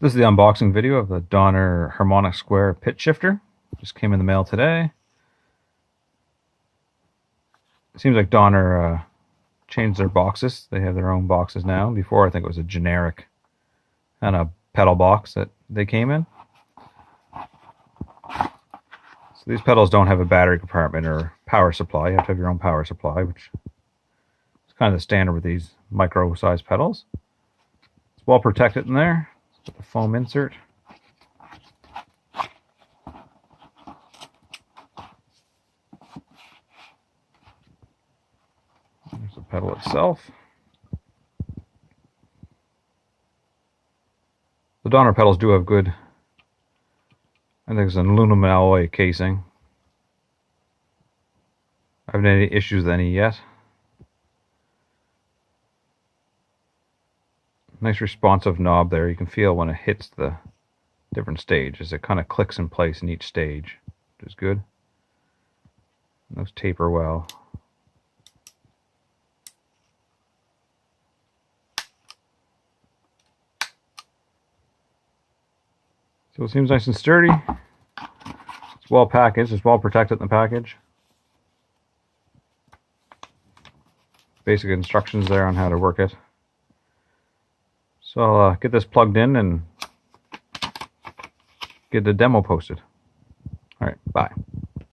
This is the unboxing video of the Donner Harmonic Square pitch shifter. Just came in the mail today. It seems like Donner changed their boxes. They have their own boxes now. Before, I think it was a generic kind of pedal box that they came in. So these pedals don't have a battery compartment or power supply. You have to have your own power supply, which is kind of the standard with these micro-sized pedals. It's well protected in there. With the foam insert. There's the pedal itself. The Donner pedals do have good, I think it's an aluminum alloy casing. I haven't had any issues with any yet. Nice responsive knob there. You can feel when it hits the different stages. It kind of clicks in place in each stage, which is good. And those taper well. So it seems nice and sturdy. It's well packaged. It's well protected in the package. Basic instructions there on how to work it. So I'll get this plugged in and get the demo posted. All right, bye.